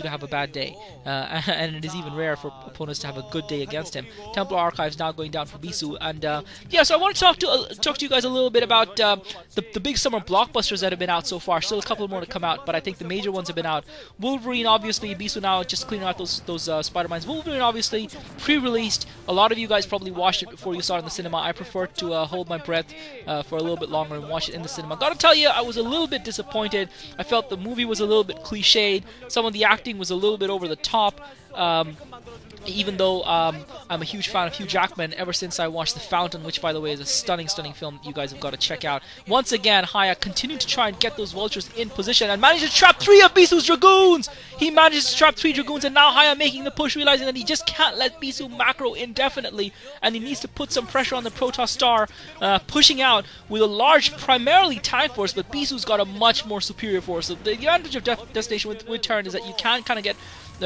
to have a bad day, and it is even rare for opponents to have a good day against him. Templar Archives now going down for Bisu, and yeah, so I want to talk to you guys a little bit about the big summer blockbusters that have been out so far. Still a couple more to come out, but I think the major ones have been out. Wolverine, obviously, Bisu now just cleaning out those spider mines. Wolverine, obviously, pre-released. A lot of you guys probably watched it before you saw it in the cinema. I prefer to hold my breath for a little bit longer and watch it in the cinema. Gotta tell you, I was a little bit disappointed. I felt the movie was a little bit cliched. Some of the acting was a little bit over the top, even though I'm a huge fan of Hugh Jackman ever since I watched The Fountain, which, by the way, is a stunning film you guys have got to check out. Once again, Hiya continued to try and get those vultures in position and managed to trap 3 of Bisu's Dragoons! He manages to trap 3 Dragoons, and now Hiya making the push, realizing that he just can't let Bisu macro indefinitely, and he needs to put some pressure on the Protoss Star, pushing out with a large, primarily tank force, but Bisu's got a much more superior force. So the advantage of Destination with Turn is that you can kind of get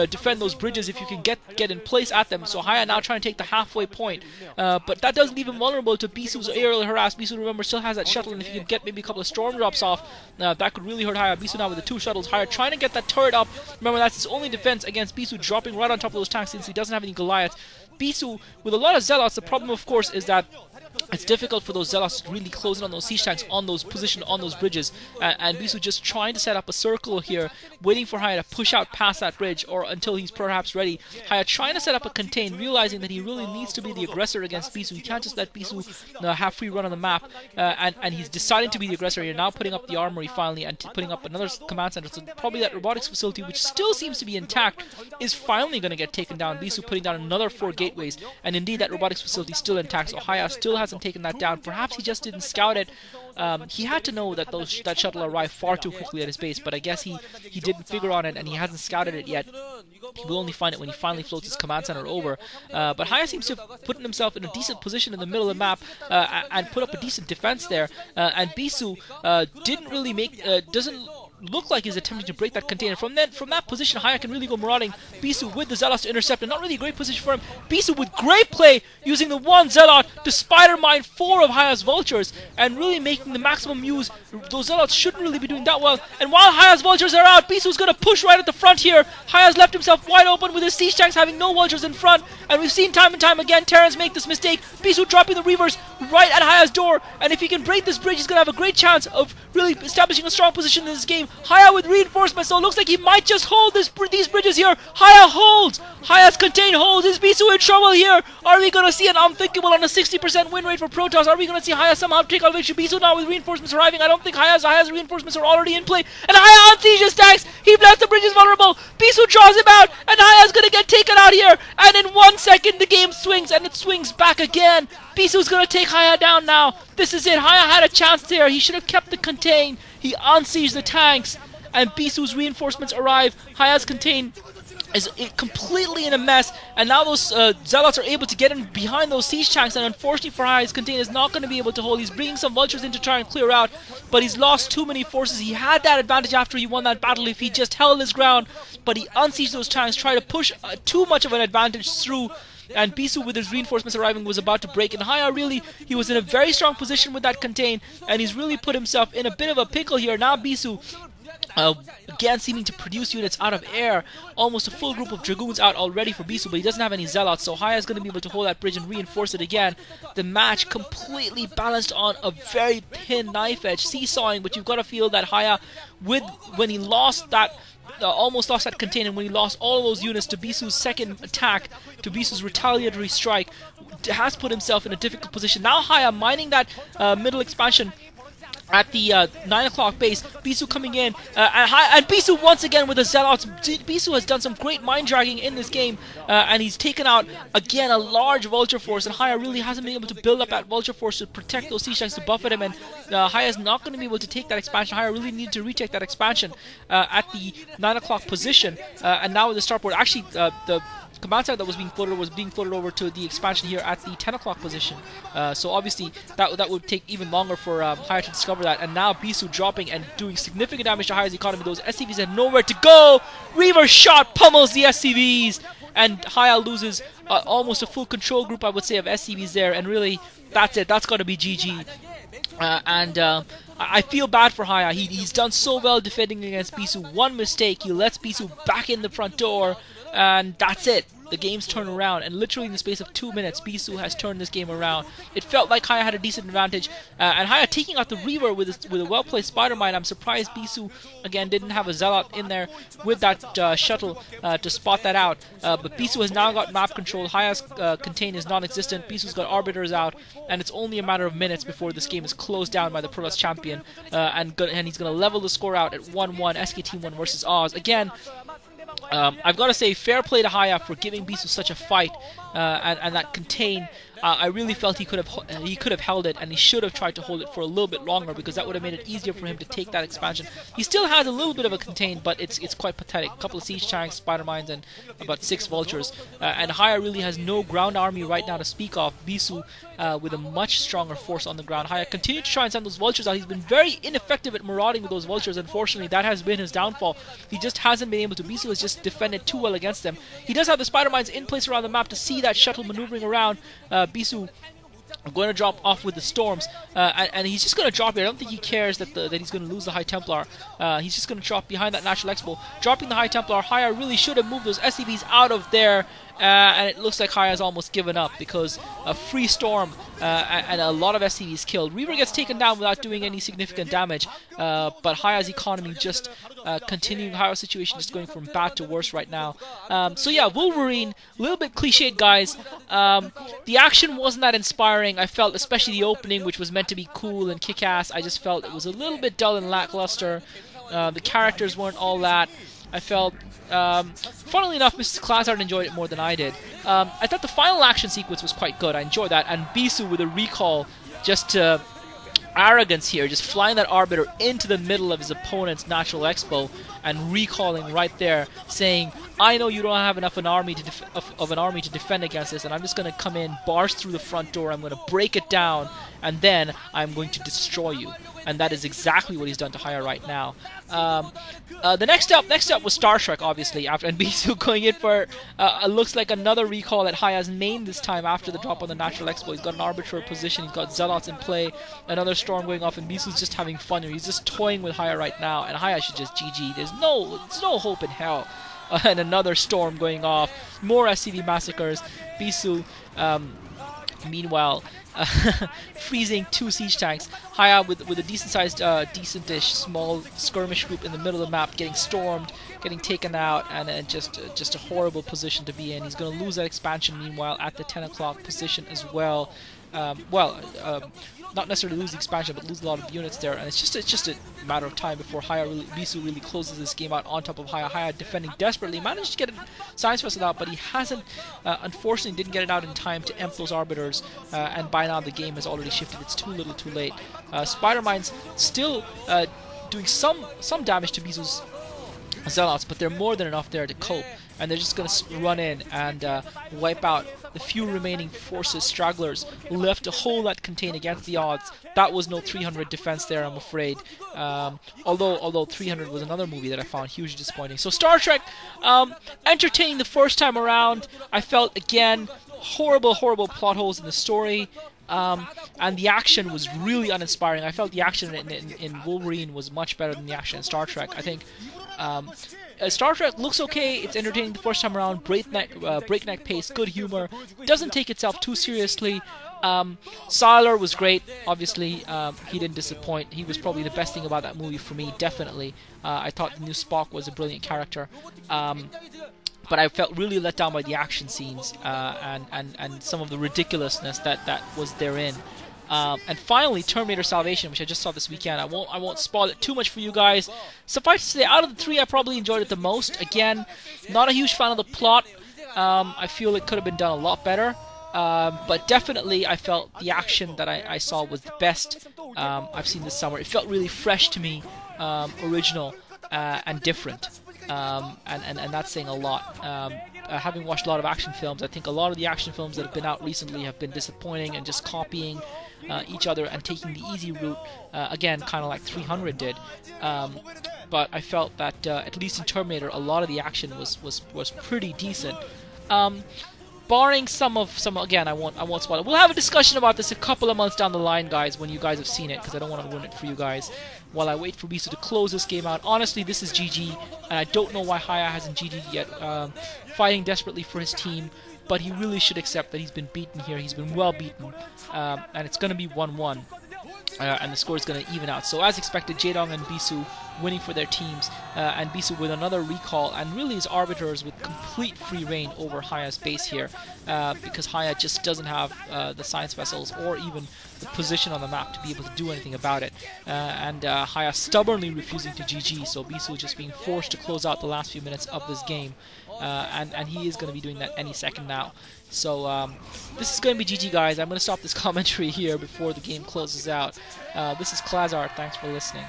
defend those bridges if you can get in place at them. So Hiya now trying to take the halfway point, but that does leave him vulnerable to Bisu's aerial harass. Bisu, remember, still has that shuttle, and if you can get maybe a couple of storm drops off, that could really hurt Hiya. Bisu now with the 2 shuttles. Hiya trying to get that turret up. Remember, that's his only defense against Bisu dropping right on top of those tanks since he doesn't have any Goliaths. Bisu, with a lot of Zealots, the problem, of course, is that it's difficult for those Zealots to really close in on those siege tanks on those positions on those bridges, and Bisu just trying to set up a circle here, waiting for Hiya to push out past that bridge or until he's perhaps ready. Hiya trying to set up a contain, realizing that he really needs to be the aggressor against Bisu. He can't just let Bisu have free run on the map, and he's deciding to be the aggressor here, now putting up the armory finally and putting up another command center. So probably that robotics facility, which still seems to be intact, is finally going to get taken down. Bisu putting down another 4 gateways, and indeed that robotics facility is still intact, so Hiya still hasn't taken that down. Perhaps he just didn't scout it. He had to know that that shuttle arrived far too quickly at his base, but I guess he didn't figure on it, and he hasn't scouted it yet. He will only find it when he finally floats his command center over. But Hiya seems to have put himself in a decent position in the middle of the map and put up a decent defense there. And Bisu didn't really doesn't look like he's attempting to break that container. From that position, Hiya can really go marauding. Bisu with the Zealots to intercept, and not really a great position for him. Bisu with great play, using the 1 Zealot to spider mine 4 of Hiya's vultures, and really making the maximum use. Those Zealots shouldn't really be doing that well. And while Hiya's vultures are out, Bisu's going to push right at the front here. Hiya's left himself wide open with his siege tanks having no vultures in front, and we've seen time and time again Terrans make this mistake. Bisu dropping the Reavers right at Hiya's door, and if he can break this bridge, he's going to have a great chance of really establishing a strong position in this game. Hiya with reinforcements, so it looks like he might just hold these bridges here. Hiya holds! Hiya's contain holds. Is Bisu in trouble here? Are we going to see an unthinkable on a 60% win rate for Protoss? Are we going to see Hiya somehow take out victory? Bisu now with reinforcements arriving. I don't think Hiya's reinforcements are already in play. And Hiya unsieges tanks! He left the bridges vulnerable! Bisu draws him out! And Hiya's going to get taken out here! And in 1 second the game swings, and it swings back again! Bisu's going to take Hiya down now! This is it! Hiya had a chance there! He should have kept the contain! He unsieged the tanks! And Bisu's reinforcements arrive. Hiya's contain is completely in a mess, and now those Zealots are able to get in behind those siege tanks, and unfortunately for Hiya's contain is not going to be able to hold. He's bringing some vultures in to try and clear out, but he's lost too many forces. He had that advantage after he won that battle if he just held his ground, but he unsieged those tanks, tried to push too much of an advantage through, and Bisu with his reinforcements arriving was about to break. And Hiya really, he was in a very strong position with that contain, and he's really put himself in a bit of a pickle here. Now Bisu again seeming to produce units out of air. Almost a full group of Dragoons out already for Bisu, but he doesn't have any Zealots, so Hiya is going to be able to hold that bridge and reinforce it again. The match completely balanced on a very thin knife edge, seesawing, but you've got to feel that Hiya, when he lost that almost lost that container, when he lost all those units to Bisu's second attack, to Bisu's retaliatory strike, has put himself in a difficult position. Now Hiya mining that middle expansion at the 9 o'clock base. Bisu coming in, and Bisu once again with the Zealots. Bisu has done some great mind dragging in this game, and he's taken out again a large vulture force, and Hiya really hasn't been able to build up that vulture force to protect those siege tanks to buffet him, and Hiya's not going to be able to take that expansion. Hiya really needed to retake that expansion at the 9 o'clock position, and now with the starport, actually the command center that was being floated over to the expansion here at the 10 o'clock position. So obviously that would take even longer for Hiya to discover that. And now Bisu dropping and doing significant damage to Hiya's economy. Those SCVs have nowhere to go. Reaver shot pummels the SCVs, and Hiya loses almost a full control group, I would say, of SCVs there. And really, that's it. That's got to be GG. I feel bad for Hiya. He's done so well defending against Bisu. One mistake, he lets Bisu back in the front door, and that's it. The game's turned around, and literally in the space of 2 minutes, Bisu has turned this game around. It felt like Hiya had a decent advantage, and Hiya taking out the Reaver with a well-placed Spider Mine. I'm surprised Bisu, again, didn't have a Zealot in there with that shuttle to spot that out. But Bisu has now got map control. Hiya's contain is non-existent. Bisu's got Arbiters out, and it's only a matter of minutes before this game is closed down by the Pro champion, and he's going to level the score out at 1-1, SKT1 versus Oz. Again, I've got to say, fair play to Hiya for giving Bisu such a fight, and that contain. I really felt he could have held it, and he should have tried to hold it for a little bit longer, because that would have made it easier for him to take that expansion. He still has a little bit of a contain, but it's quite pathetic. A couple of siege tanks, spider mines, and about 6 vultures. And Hiya really has no ground army right now to speak of. Bisu with a much stronger force on the ground. Hiya continued to try and send those vultures out. He's been very ineffective at marauding with those vultures. Unfortunately, that has been his downfall. He just hasn't been able to. Bisu has just defended too well against them. He does have the spider mines in place around the map to see that shuttle maneuvering around. Bisu going to drop off with the storms, and he's just going to drop here. I don't think he cares that he's going to lose the High Templar. He's just going to drop behind that Natural Expo. Dropping the High Templar, Hiya really should have moved those SCVs out of there, and it looks like Hiya's almost given up, because a free storm and a lot of SCVs killed. Reaver gets taken down without doing any significant damage, but Hiya's economy just continuing. Hiya's situation just going from bad to worse right now. So yeah, Wolverine, a little bit cliched, guys. The action wasn't that inspiring. I felt, especially the opening, which was meant to be cool and kick-ass, I just felt it was a little bit dull and lackluster. The characters weren't all that. I felt, funnily enough, Mrs. Klazart enjoyed it more than I did. I thought the final action sequence was quite good. I enjoyed that. And Bisu with a recall, just arrogance here, just flying that Arbiter into the middle of his opponent's Natural Expo and recalling right there, saying, I know you don't have enough an army to defend against this, and I'm just going to come in, barge through the front door, I'm going to break it down, and then I'm going to destroy you. And that is exactly what he's done to Hiya right now. The next up was Star Trek, obviously, and Bisu going in for looks like another recall at Hiya's main this time after the drop on the Natural Expo. He's got an arbitrary position, he's got Zealots in play, another storm going off, and Bisu's just having fun here. He's just toying with Hiya right now, and Hiya should just GG. There's no hope in hell. And another storm going off, more SCV massacres. Bisu, meanwhile, freezing 2 siege tanks. Hiya with a decent-sized, decent-ish small skirmish group in the middle of the map, getting stormed, getting taken out, and just a horrible position to be in. He's going to lose that expansion, meanwhile, at the 10 o'clock position as well. Not necessarily lose the expansion, but lose a lot of units there, and it's just a matter of time before Bisu really closes this game out on top of Hiya. Hiya defending desperately, managed to get Science Vessel out, but he hasn't, unfortunately, didn't get it out in time to emp those Arbiters, and by now the game has already shifted. It's too little, too late. Spider Mines still doing some damage to Bisu's Zealots, but they're more than enough there to cope, and they're just going to run in and wipe out the few remaining forces, stragglers, left to hold that contain against the odds. That was no 300 defense there, I'm afraid. Although 300 was another movie that I found hugely disappointing. So Star Trek, entertaining the first time around. I felt, again, horrible plot holes in the story. And the action was really uninspiring. I felt the action in Wolverine was much better than the action in Star Trek. I think Star Trek looks okay. It's entertaining the first time around. Breakneck pace, good humor. Doesn't take itself too seriously. Sylar was great. Obviously, he didn't disappoint. He was probably the best thing about that movie for me. Definitely. I thought the new Spock was a brilliant character. But I felt really let down by the action scenes and some of the ridiculousness that was therein. And finally, Terminator Salvation, which I just saw this weekend. I won't spoil it too much for you guys. Suffice to say, out of the 3, I probably enjoyed it the most. Again, not a huge fan of the plot. I feel it could have been done a lot better. But definitely, I felt the action that I saw was the best I've seen this summer. It felt really fresh to me, original, and different. And that's saying a lot. Having watched a lot of action films, I think a lot of the action films that have been out recently have been disappointing and just copying each other and taking the easy route, again, kind of like 300 did. But I felt that, at least in Terminator, a lot of the action was pretty decent. barring some again, I won't spoil it. We'll have a discussion about this a couple of months down the line, guys, when you guys have seen it, because I don't want to ruin it for you guys while I wait for Bisu to close this game out. Honestly, this is GG, and I don't know why Hiya hasn't GG'd yet, fighting desperately for his team, but he really should accept that he's been beaten here. He's been well beaten, and it's going to be 1-1. And the score is going to even out. So as expected, Jaedong and Bisu winning for their teams, and Bisu with another recall, and really his arbiters with complete free reign over Hiya's base here, because Hiya just doesn't have the science vessels or even the position on the map to be able to do anything about it, and Hiya stubbornly refusing to GG, so Bisu just being forced to close out the last few minutes of this game, and he is going to be doing that any second now. So this is going to be GG, guys. I'm going to stop this commentary here before the game closes out. This is Klazart. Thanks for listening.